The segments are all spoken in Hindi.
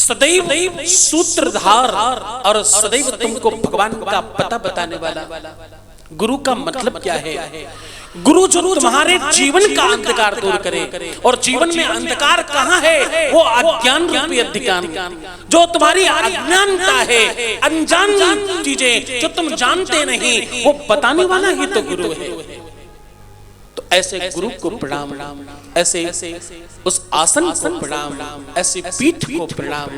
सदैव सूत्रधार और सदैव तुमको भगवान का पता बताने वाला गुरु का मतलब क्या है? गुरु जो तुम्हारे जीवन का अंधकार दूर करे। और जीवन में अंधकार कहाँ है? वो अज्ञान रूपी अंधकार, जो तुम्हारी अज्ञानता है, अनजान चीजें जो तुम जानते नहीं, वो बताने वाला ही तो गुरु है। तो ऐसे गुरु को प्रणाम, ऐसे उस आसन को प्रणाम, ऐसी पीठ को प्रणाम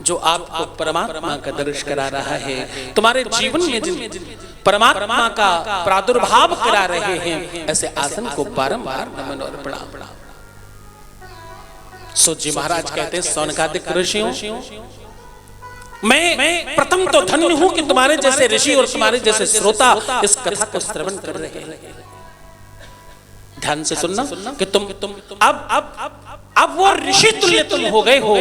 जो आपको परमात्मा का दर्शन करा रहा है। तुम्हारे जीवन में जिन परमात्मा का प्रादुर्भाव करा रहे हैं, ऐसे आसन को बारंबार नमन और प्रणाम। सो जी महाराज कहते हैं, सौनकादिक ऋषियों, मैं प्रथम तो धन्य हूं कि तुम्हारे जैसे ऋषि और तुम्हारे जैसे श्रोता इस कथा को श्रवण कर रहे हैं। ध्यान से सुनना कि तुम अब वो ऋषि तुल्य तुम हो गए हो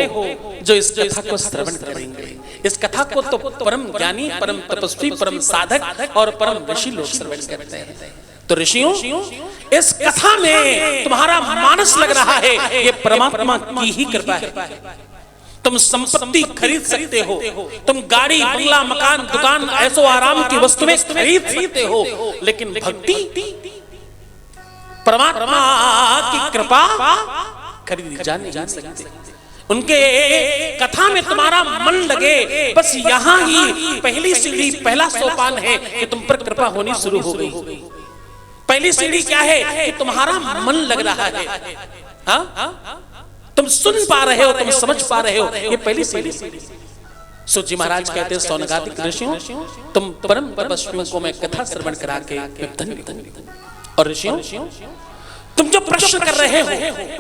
जो इस कथा को श्रवण करेंगे। इस कथा को तो परम ज्ञानी, परम तपस्वी, परम साधक और परम ऋषि लोग श्रवण करते हैं। तो ऋषियों, इस कथा में तुम्हारा मानस लग रहा है ये परमात्मा की ही कृपा है। तुम संपत्ति खरीद सकते हो, तुम गाड़ी, बंगला, मकान, दुकान, ऐसो आराम की वस्तुएं खरीद सकते हो, लेकिन भक्ति, परमात्मा की कृपा खरीदी जा नहीं सकती। उनके कथा में तुम्हारा मन लगे, बस यहाँ ही पहली सीढ़ी, पहला सोपान है कि तुम पर कृपा होनी शुरू हो गई। पहली सीढ़ी क्या है? कि तुम्हारा मन लग रहा है, तुम सुन पा रहे हो, तुम समझ पा रहे हो, ये पहली सीढ़ी। सो जी महाराज कहते हैं, सौनकादिक ऋषियों, तुम परम तपस्वियों को मैं कथा श्रवण करा के धन्य। और ऋषियों, तुम जो प्रश्न कर रहे हो,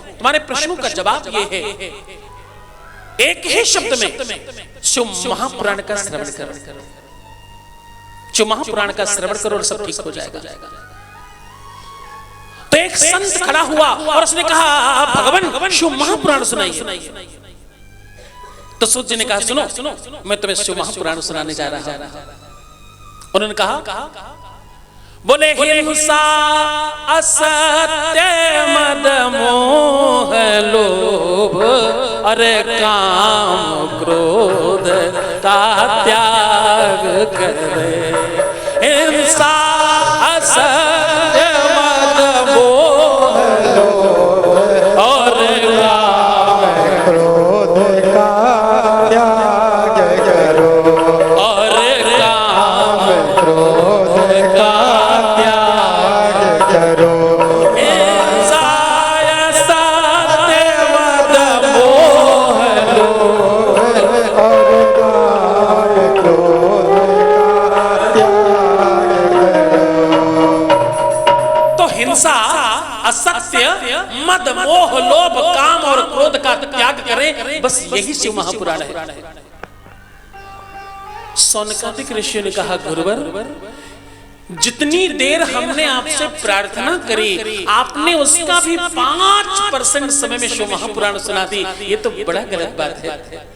तुम्हारे प्रश्नों का जवाब ये है, एक ही शब्द में शिव महापुराण का श्रवण करो। शिव महापुराण का श्रवण करो और सब ठीक हो जाएगा। तो एक संत खड़ा हुआ और उसने कहा, भगवान शिव महापुराण सुनाइए। तो सूत जी ने कहा, सुनो, मैं तुम्हें शिव महापुराण सुनाने जा रहा हूं। उन्होंने कहा, बोले हिंसा असत्य मद मोह लोभ अरे काम क्रोध का त्याग करे। हिंसा असत्य मद मोह लोभ और काम क्रोध का त्याग करो। और काम क्रोध का असत्य, मद, मोह, लोभ, काम और क्रोध का त्याग करें, बस यही शिव महापुराण है। सौनकादिक ऋषि ने कहा, गुरुवर, जितनी देर हमने आपसे प्रार्थना करी, आपने उसका भी 5% समय में शिव महापुराण सुना दी। ये तो बड़ा गलत बात है।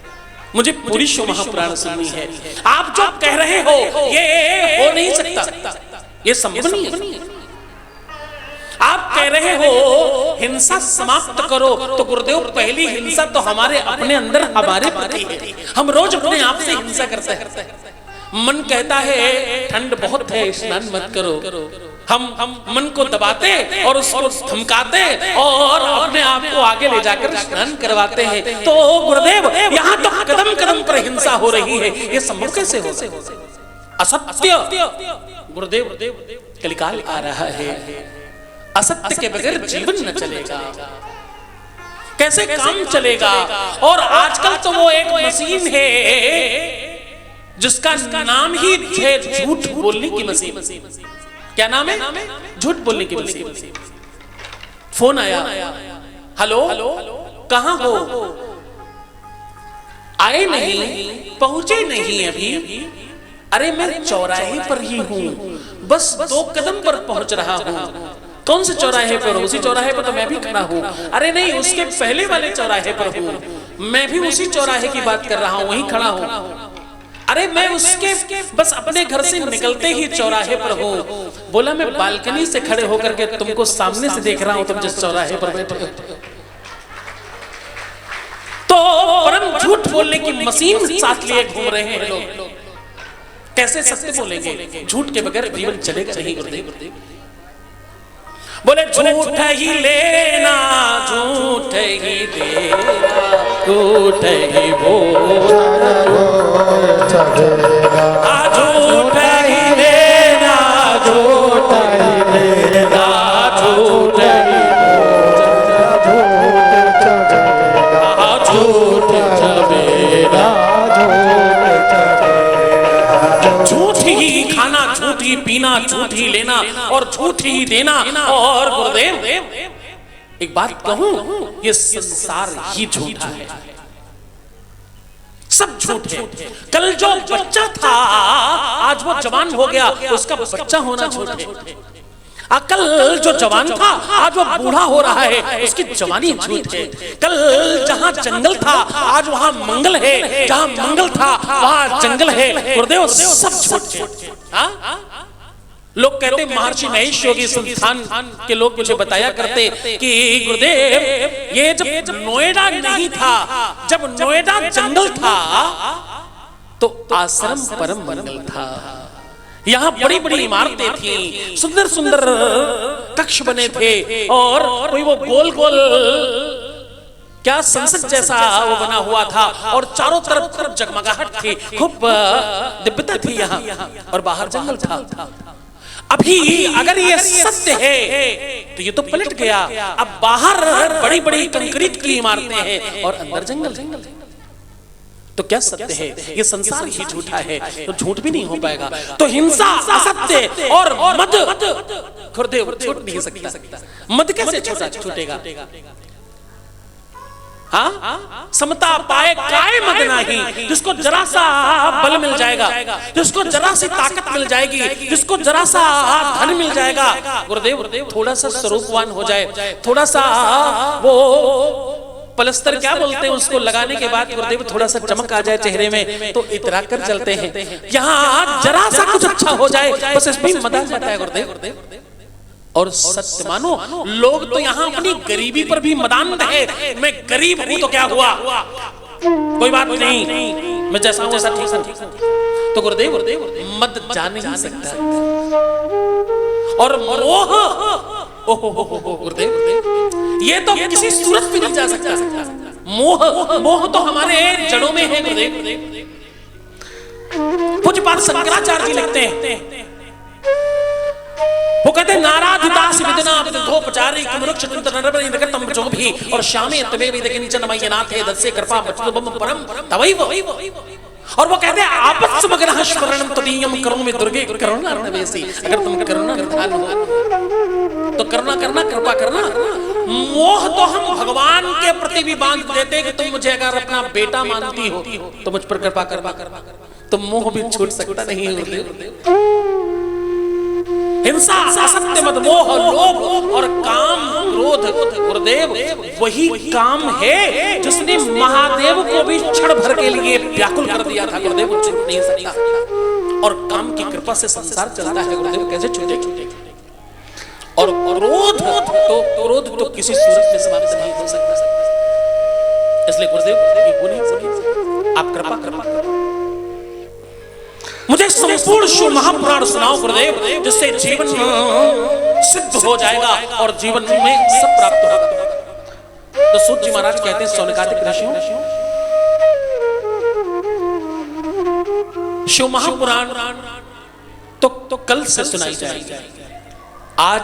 मुझे पूरी शिव महापुराण सुननी है। आप जो कह रहे हो ये हो नहीं सकता, ये संभव नहीं है। आप कह रहे हो हिंसा समाप्त करो, तो गुरुदेव पहली हिंसा तो हमारे अपने अंदर हमारे प्रति है। हम रोज अपने आप से हिंसा करते हैं। मन कहता है ठंड बहुत है, स्नान मत करो। हम मन को दबाते और उसको धमकाते और अपने आप को आगे ले जाकर स्नान करवाते हैं। तो गुरुदेव, यहाँ तो कदम कदम पर हिंसा हो रही है, ये संभव कैसे हो? असत्य, गुरुदेव, कलिकाल आ रहा है। असत्य के बगैर जीवन न चलेगा, कैसे काम चलेगा? और आजकल तो वो एक मशीन है जिसका नाम ही है झूठ बोलने की मशीन। क्या नाम है? झूठ बोलने की मशीन। फोन आया, हेलो, कहाँ हो? आए नहीं, पहुंचे नहीं अभी। अरे मैं चौराहे पर ही हूँ, बस 2 कदम पर पहुंच रहा हूँ। कौन से चौराहे पर? उसी चौराहे पर तो मैं भी खड़ा हूँ। अरे नहीं, उसके पहले वाले चौराहे पर हूँ। मैं भी उसी चौराहे की बात कर रहा हूँ, वहीं खड़ा हूँ। अरे मैं उसके बस अपने घर से निकलते ही चौराहे पर हूँ। बोला मैं बालकनी से खड़े होकर के तुमको सामने से देख रहा हूँ, तुम जिस चौराहे पर बैठे हो। तो परम झूठ बोलने की मशीन साथ लिए घूम रहे हैं लोग, कैसे सत्य बोलेंगे? झूठ के बगैर जीवन चलेगा नहीं गुरुदेव। बोले झूठ ही लेना, झूठ ही देना, झूठ ही बोलना, झूठ ही देना, झूठ ही देना, झूठ ही झूठ ही खाना, झूठ ही पीना, झूठ ही लेना और झूठ ही देना। और गुरुदेव एक बात कहूं, ये संसार ही झूठा है, सब झूठ है। कल जो बच्चा था आज वो जवान हो गया, उसका बच्चा होना झूठ है। कल जो जवान था आज वो बूढ़ा हो रहा है, उसकी जवानी झूठ है। कल जहां जंगल था आज वहां मंगल है, जहां मंगल था वहां जंगल है। गुरुदेव सब झूठ है। लोग कहते महर्षि महेश योगी संस्थान के लोग मुझे बताया करते कि गुरुदेव ये जब नोएडा नहीं था, जब नोएडा जंगल था तो आश्रम परम मंगल था। यहाँ बड़ी बड़ी इमारतें थी, सुंदर सुंदर कक्ष बने थे और कोई वो गोल गोल क्या संसद जैसा वो बना हुआ था और चारों तरफ जगमगाहट थी, खूब दिव्यता थी यहाँ, और बाहर जंगल था। अभी अगर ये सत्य है तो ये तो पलट गया। अब बाहर बड़ी बड़ी कंक्रीट की इमारतें हैं और अंदर जंगल, तो क्या सत्य है? ये संसार ही झूठा है, तो झूठ भी नहीं हो पाएगा। तो हिंसा, असत्य और मद गुरुदेव छूट नहीं सकता। मद कैसे छूटेगा? हाँ, समता पाए काय मद नहीं। जिसको जरा सा बल मिल जाएगा, जिसको जरा सी ताकत मिल जाएगी, जिसको जरा सा धन मिल जाएगा, गुरुदेव थोड़ा सा स्वरूपवान हो जाए, थोड़ा सा वो पलस्तर क्या बोलते हैं उसको लगाने के बाद गुरुदेव थोड़ा सा चमक आ जाए चेहरे में, तो इतरा कर चलते हैं। यहाँ जरा सा कुछ अच्छा हो जाए बस इसमें मजा जाता है गुरुदेव। और सत्य मानो, लोग तो यहाँ अपनी गरीबी पर भी मदान है। मैं गरीब हूं तो क्या हुआ, कोई बात नहीं, मैं जैसा हूं वैसा ठीक हूं। तो गुरुदेव मत जा नहीं सकता। और मोह, गुरुदेव ये तो किसी सूरत में नहीं जा सकता। मोह तो हमारे जड़ों में है गुरुदेव। पूज्यपाद शंकराचार्य जी लिखते हैं, वो कहते नाराधितास विदना विदधोपचारी कुमरुक्ष नरबरि निकटम जो भी और शामे तवे विदकिंचन मय्यनाथे दस्य कृपा बचतुबम परम तवैव। और वो कहते हैं आपस मग्नः स्मरणं तदीयं करोमि दुर्गे करुणार्णवेसी। अगर तुम करुणा निधान हो तो करुणा करना, कृपा करना। मोह तो हम भगवान के प्रति भी बांध देते कि तुम मुझे अगर अपना बेटा मानती हो तो मुझ पर कृपा करवा। तो मोह भी छूट सकता नहीं है। हिंसा, असत्य, मद, मोह, लोभ और काम, क्रोध, गुरुदेव वही काम है जिसने महादेव को भी क्षण भर के लिए व्याकुल कर दिया था। गुरुदेव छूट नहीं सकता। और काम की कृपा से संसार चलता है गुरुदेव, कैसे छूटे? और क्रोध तो किसी सूरत में समाप्त नहीं हो सकता। इसलिए गुरुदेव ये हो नहीं सके, आप कृपा करो। मुझे संपूर्ण शिव महापुराण सुनाओ गुरुदेव, जिससे जीवन सिद्ध हो जाएगा और जीवन में सब प्राप्त होगा। तो सूत जी महाराज कहते हैं सौनकादिक ऋषियों, शिव महापुराण तो कल से सुनाई जाएगी। आज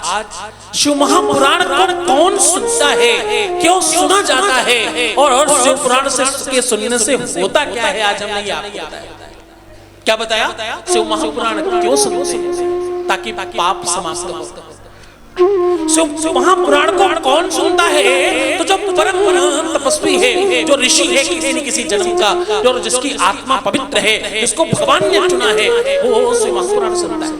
शिव महापुराण को कौन सुनता है, क्यों सुना जाता है और शिव पुराण से सुनने से होता क्या है, आज हमने ये आपको बताया। क्या बताया? शिव महापुराण क्यों सुनते हैं? ताकि पाप समाप्त हो। शिव महापुराण को कौन सुनता है? तो जो परम तपस्वी है, जो ऋषि है किसी न किसी जन्म का, जो जिसकी आत्मा पवित्र है, जिसको भगवान ने चुना है, वो शिव महापुराण सुनता है।